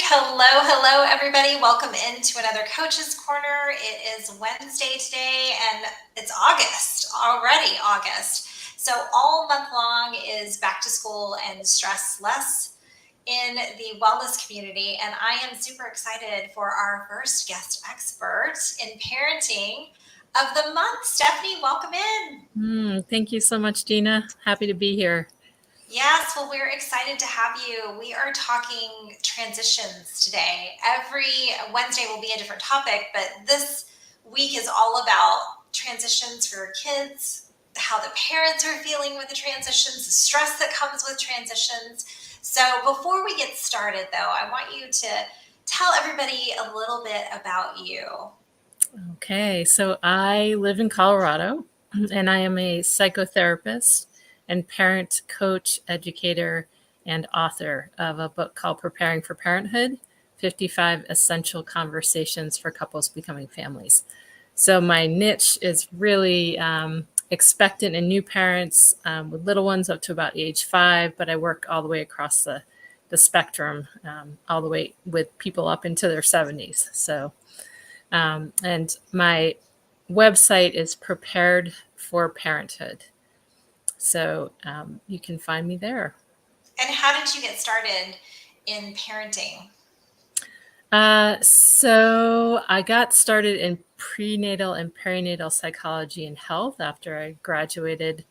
Hello, everybody. Welcome into another Coach's Corner. It is Wednesday today, and it's August, already August. So all month long is back to school and stress less in the wellness community. And I am super excited for our first guest expert in parenting of the month. Stephanie, welcome in. Thank you so much, Gina. Happy to be here. Yes, well, we're excited to have you. We are talking transitions today. Every Wednesday will be a different topic, but this week is all about transitions for kids, how the parents are feeling with the transitions, the stress that comes with transitions. So before we get started, though, I want you to tell everybody a little bit about you. Okay, so I live in Colorado and I am a psychotherapist and parent coach, educator, and author of a book called Preparing for Parenthood 55 Essential Conversations for Couples Becoming Families. So my niche is really expectant and new parents with little ones up to about age 5, but I work all the way across the spectrum, all the way with people up into their 70s. So and my website is Prepared for Parenthood. So you can find me there. And how did you get started in parenting? So I got started in prenatal and perinatal psychology and health after I graduated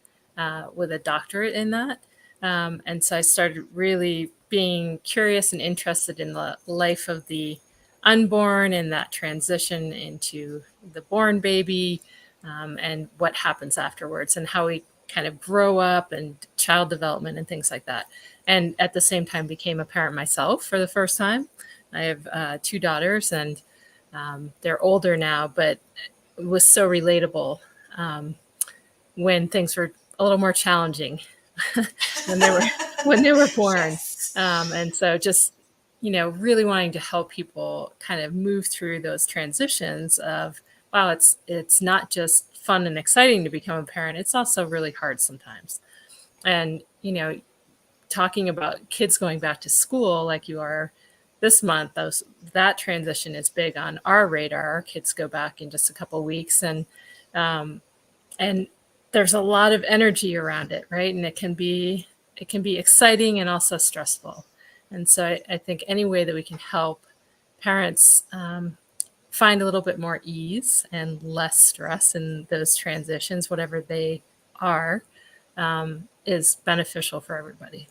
with a doctorate in that. And so I started really being curious and interested in the life of the unborn and that transition into the born baby, and what happens afterwards and how we kind of grow up and child development and things like that. And at the same time became a parent myself for the first time. I have 2 daughters, and they're older now, but it was so relatable when things were a little more challenging when they were born. Yes. And so just really wanting to help people kind of move through those transitions of, wow, it's not just fun and exciting to become a parent, it's also really hard sometimes. And talking about kids going back to school like you are this month, that transition is big on our radar. Our kids go back in just a couple of weeks, and there's a lot of energy around it, right? And it can be exciting and also stressful. And so I think any way that we can help parents find a little bit more ease and less stress in those transitions, whatever they are, is beneficial for everybody.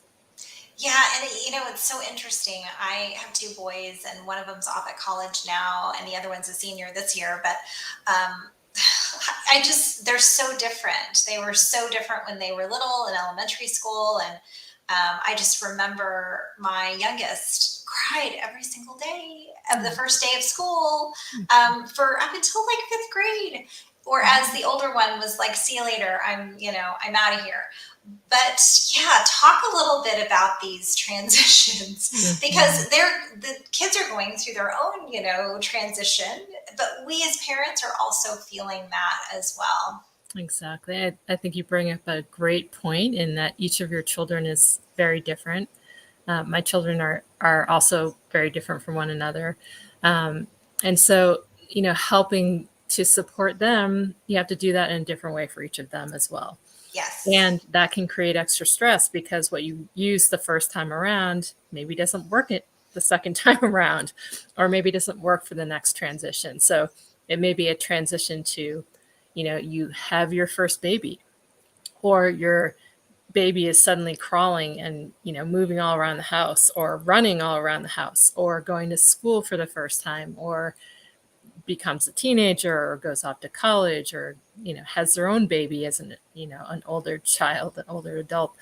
Yeah, and it's so interesting. I have 2 boys, and one of them's off at college now, and the other one's a senior this year. But um, they're so different. They were so different when they were little in elementary school. And I just remember my youngest cried every single day of the first day of school for up until like 5th grade. Whereas the older one was like, see you later. I'm out of here. But yeah, talk a little bit about these transitions because the kids are going through their own, transition, but we as parents are also feeling that as well. Exactly. I think you bring up a great point in that each of your children is very different. My children are also very different from one another. And so, helping to support them, you have to do that in a different way for each of them as well. Yes. And that can create extra stress because what you use the first time around maybe doesn't work it the second time around, or maybe doesn't work for the next transition. So it may be a transition to, you have your first baby, or your baby is suddenly crawling and, moving all around the house, or running all around the house, or going to school for the first time, or becomes a teenager, or goes off to college, or has their own baby as an older child, an older adult.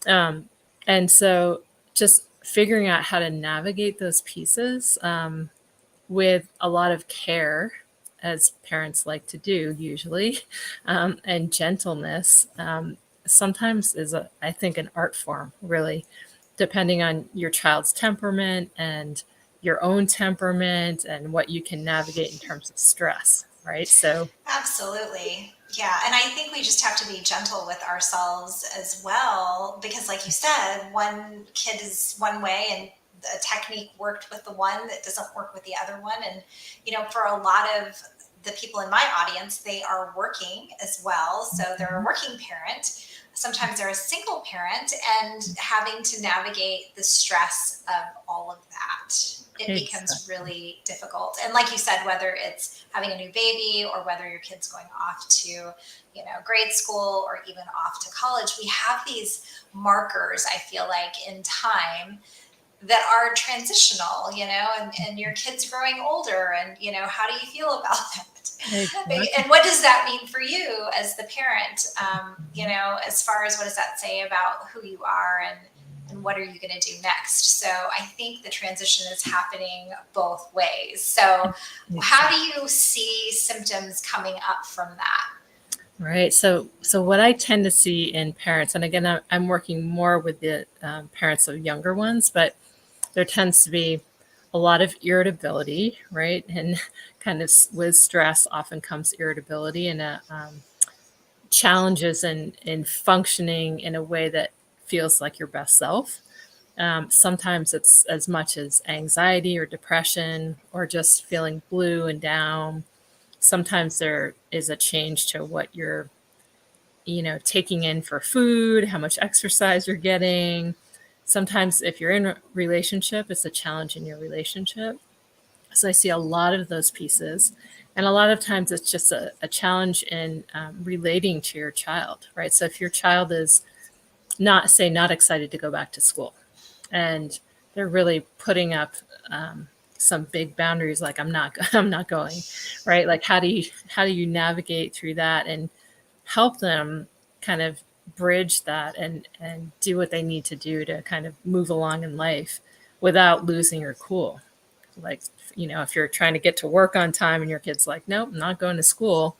And so just figuring out how to navigate those pieces with a lot of care, as parents like to do usually, and gentleness, sometimes is I think an art form, really, depending on your child's temperament and your own temperament and what you can navigate in terms of stress, right? So Absolutely. Yeah. And I think we just have to be gentle with ourselves as well, because, like you said, one kid is one way and a technique worked with the one that doesn't work with the other one. And, for a lot of the people in my audience, they are working as well. So they're a working parent. Sometimes they're a single parent and having to navigate the stress of all of that. It becomes really difficult. And like you said, whether it's having a new baby or whether your kid's going off to, grade school or even off to college, we have these markers, I feel like, in time that are transitional, and your kid's growing older, and, how do you feel about that? Exactly. And what does that mean for you as the parent? As far as what does that say about who you are and what are you going to do next? So I think the transition is happening both ways. So how do you see symptoms coming up from that? Right. So what I tend to see in parents, and again, I'm working more with the parents of younger ones, but there tends to be a lot of irritability, right? And kind of with stress often comes irritability and challenges in functioning in a way that feels like your best self. Sometimes it's as much as anxiety or depression or just feeling blue and down. Sometimes there is a change to what you're taking in for food, how much exercise you're getting. Sometimes if you're in a relationship, it's a challenge in your relationship. So I see a lot of those pieces. And a lot of times it's just a challenge in relating to your child, right? So if your child is not excited to go back to school and they're really putting up some big boundaries, like I'm not going, right? Like how do you navigate through that and help them kind of bridge that and do what they need to do to kind of move along in life without losing your cool. Like, if you're trying to get to work on time and your kid's like, nope, I'm not going to school,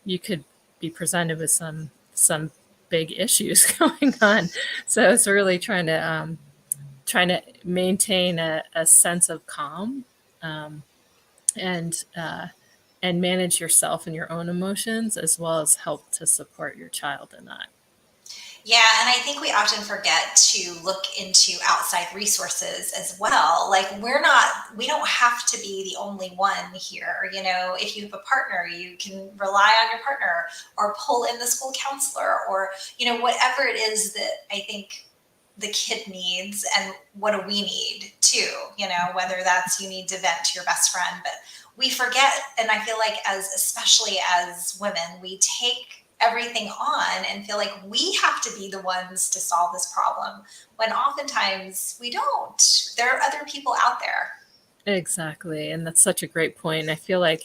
you could be presented with some big issues going on. So it's really trying to maintain a sense of calm, um, and and manage yourself and your own emotions, as well as help to support your child in that. Yeah, and I think we often forget to look into outside resources as well. Like we don't have to be the only one here. If you have a partner, you can rely on your partner or pull in the school counselor or, whatever it is that I think the kid needs and what do we need too, whether that's you need to vent to your best friend. But we forget, and I feel like especially as women, we take everything on and feel like we have to be the ones to solve this problem when oftentimes we don't. There are other people out there. Exactly, and that's such a great point. And I feel like,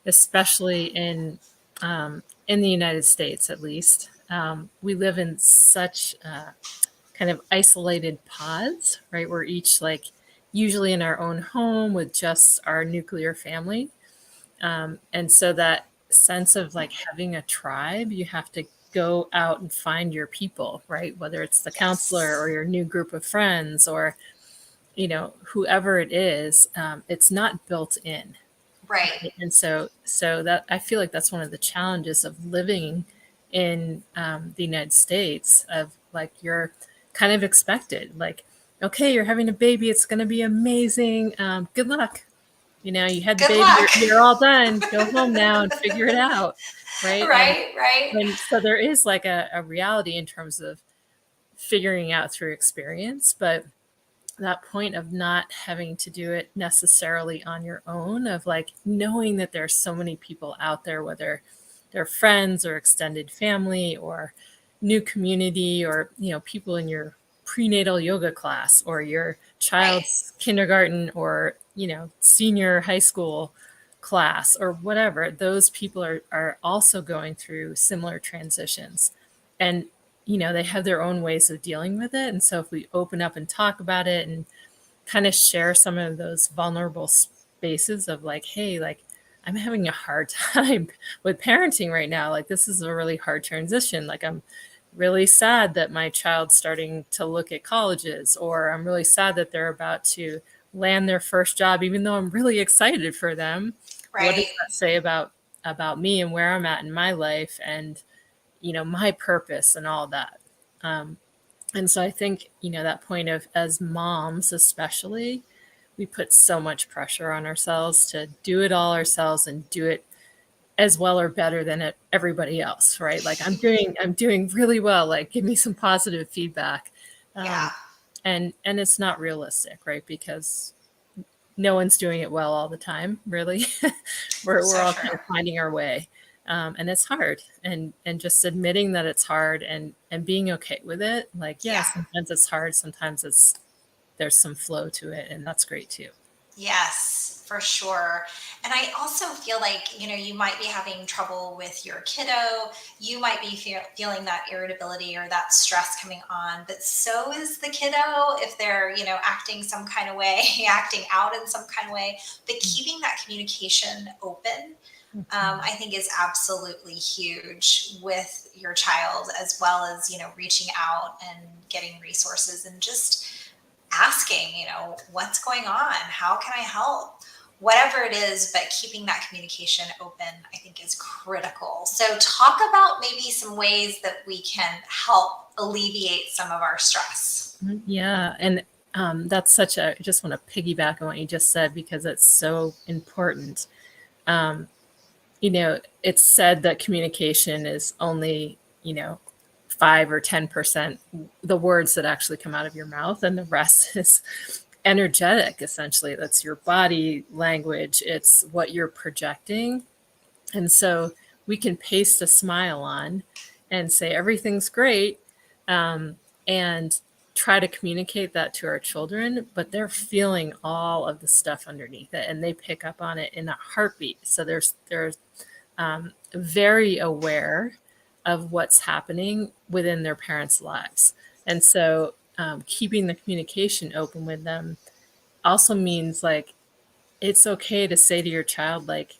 especially in the United States, at least, we live in such kind of isolated pods, right? We're each like usually in our own home with just our nuclear family. And so that sense of like having a tribe, you have to go out and find your people, right? Whether it's the counselor Yes. or your new group of friends or, whoever it is, it's not built in. Right. Right? And so that I feel like that's one of the challenges of living in the United States of like you're kind of expected, like, okay, you're having a baby, it's going to be amazing. Good luck. You had the Good baby, luck. you're all done. Go home now and figure it out. Right. Right. And so there is like a reality in terms of figuring out through experience, but that point of not having to do it necessarily on your own, of like knowing that there's so many people out there, whether they're friends or extended family or new community or, people in your prenatal yoga class or your Right. child's kindergarten or, senior high school class or whatever. Those people are also going through similar transitions. And they have their own ways of dealing with it. And so if we open up and talk about it and kind of share some of those vulnerable spaces of like, hey, like I'm having a hard time with parenting right now. Like this is a really hard transition. Like I'm really sad that my child's starting to look at colleges, or I'm really sad that they're about to land their first job, even though I'm really excited for them. What does Right. that say about me and where I'm at in my life and my purpose and all that. And so I think, that point of, as moms especially, we put so much pressure on ourselves to do it all ourselves and do it as well or better than everybody else, right? Like, I'm doing really well. Like, give me some positive feedback. Yeah, Um, and it's not realistic, right? Because no one's doing it well all the time, really. We're so all true. kind of finding our way. And it's hard, and just admitting that it's hard, and being okay with it. Like, yeah, Yeah. sometimes it's hard, sometimes there's some flow to it, and that's great too. Yes, for sure. And I also feel like, you might be having trouble with your kiddo. You might be feeling that irritability or that stress coming on, but so is the kiddo if they're, acting some kind of way, acting out in some kind of way. But keeping that communication open, I think is absolutely huge with your child, as well as, reaching out and getting resources and just asking, what's going on? How can I help? Whatever it is, but keeping that communication open, I think, is critical. So, talk about maybe some ways that we can help alleviate some of our stress. Yeah, and that's I just want to piggyback on what you just said, because it's so important. Um, it's said that communication is only, 5 or 10% the words that actually come out of your mouth, and the rest is energetic, essentially. That's your body language, it's what you're projecting. And so we can paste a smile on and say everything's great, and try to communicate that to our children, but they're feeling all of the stuff underneath it, and they pick up on it in a heartbeat. So there's very aware of what's happening within their parents' lives. And so, keeping the communication open with them also means, like, it's okay to say to your child, like,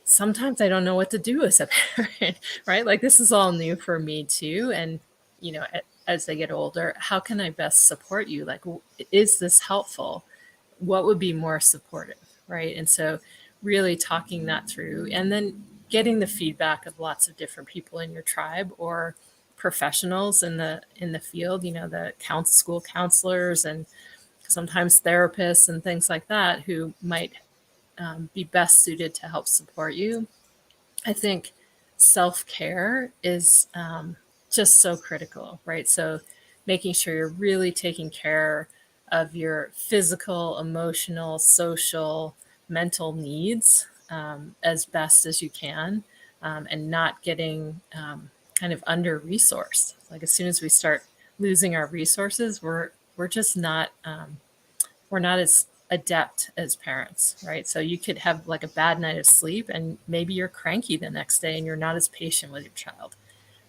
sometimes I don't know what to do as a parent, right? Like, this is all new for me too. And, as they get older, how can I best support you? Like, is this helpful? What would be more supportive, right? And so, really talking that through, and then getting the feedback of lots of different people in your tribe, or professionals in the field, the school counselors, and sometimes therapists and things like that, who might be best suited to help support you. I think self-care is just so critical, right? So making sure you're really taking care of your physical, emotional, social, mental needs, as best as you can, and not getting kind of under resourced. Like, as soon as we start losing our resources, we're just not we're not as adept as parents, right? So you could have like a bad night of sleep, and maybe you're cranky the next day, and you're not as patient with your child,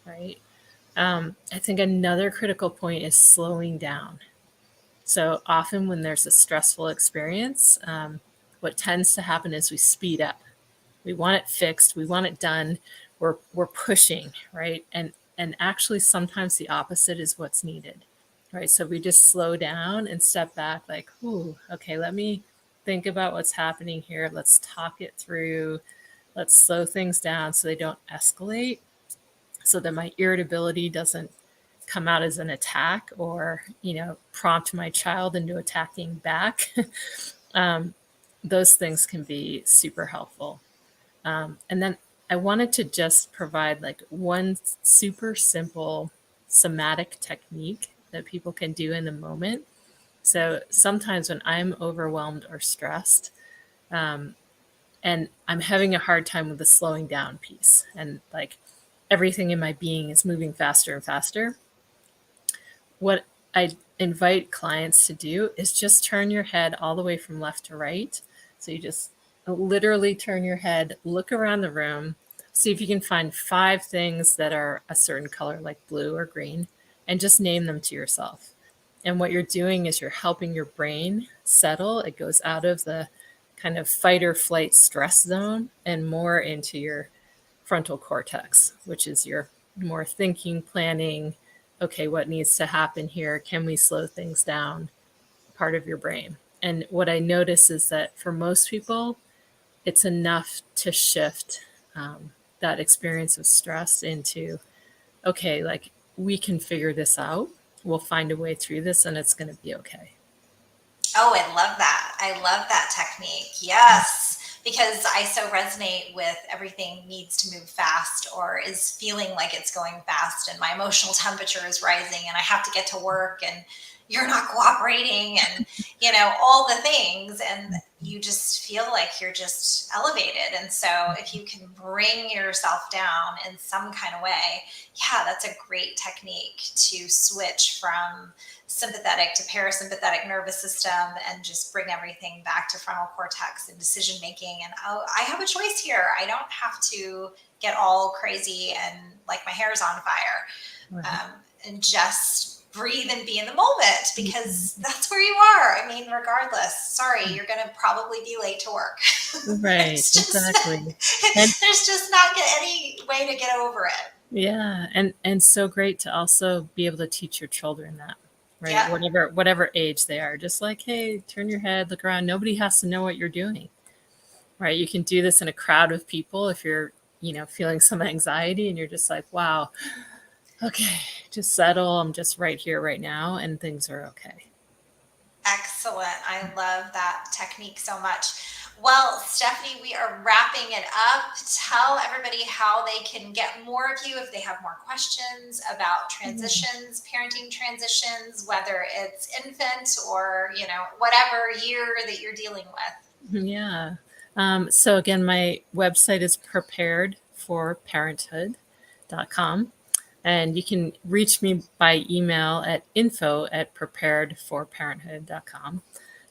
right? I think another critical point is slowing down. So often when there's a stressful experience, what tends to happen is we speed up. We want it fixed. We want it done. We're pushing, right? And actually, sometimes the opposite is what's needed, right? So we just slow down and step back, like, ooh, okay, let me think about what's happening here. Let's talk it through. Let's slow things down so they don't escalate, so that my irritability doesn't come out as an attack, or, prompt my child into attacking back. um, those things can be super helpful. And then I wanted to just provide like one super simple somatic technique that people can do in the moment. So sometimes when I'm overwhelmed or stressed, um, and I'm having a hard time with the slowing down piece, and like everything in my being is moving faster and faster, what I invite clients to do is just turn your head all the way from left to right. So you just literally turn your head, look around the room, see if you can find 5 things that are a certain color, like blue or green, and just name them to yourself. And what you're doing is you're helping your brain settle. It goes out of the kind of fight or flight stress zone and more into your frontal cortex, which is your more thinking, planning, okay, what needs to happen here? Can we slow things down? Part of your brain. And what I notice is that for most people, it's enough to shift that experience of stress into, okay, like, we can figure this out. we'll find a way through this and it's going to be okay. Oh, I love that. I love that technique. Yes, because I so resonate with everything needs to move fast or is feeling like it's going fast, and my emotional temperature is rising, and I have to get to work, and you're not cooperating, and all the things, and you just feel like you're just elevated. And so if you can bring yourself down in some kind of way, yeah, that's a great technique to switch from sympathetic to parasympathetic nervous system and just bring everything back to frontal cortex and decision making. And oh, I have a choice here. I don't have to get all crazy and like my hair's on fire. Right. And just breathe and be in the moment, because that's where you are. I mean, regardless, sorry, you're going to probably be late to work. Right, exactly. And There's just not any way to get over it. yeah, and so great to also be able to teach your children that, right? Yeah. Whatever age they are, just like, hey, turn your head, look around. Nobody has to know what you're doing, right? You can do this in a crowd of people if you're, feeling some anxiety and you're just like, wow, okay, just settle. I'm just right here, right now, and things are okay. Excellent. I love that technique so much. Well, Stephanie, we are wrapping it up. Tell everybody how they can get more of you if they have more questions about transitions, parenting transitions, whether it's infant or, whatever year that you're dealing with. Yeah. So again, my website is preparedforparenthood.com. And you can reach me by email at info@preparedforparenthood.com.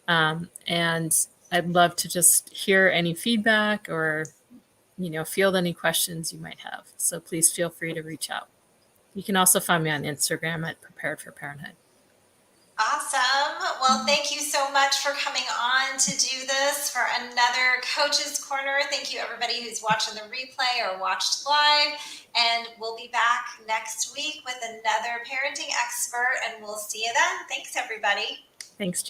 And I'd love to just hear any feedback or, field any questions you might have. So please feel free to reach out. You can also find me on Instagram at Prepared for Parenthood. Awesome. Well, thank you so much for coming on to do this for another Coach's Corner. Thank you, everybody who's watching the replay or watched live. And we'll be back next week with another parenting expert, and we'll see you then. Thanks, everybody. Thanks, Jean.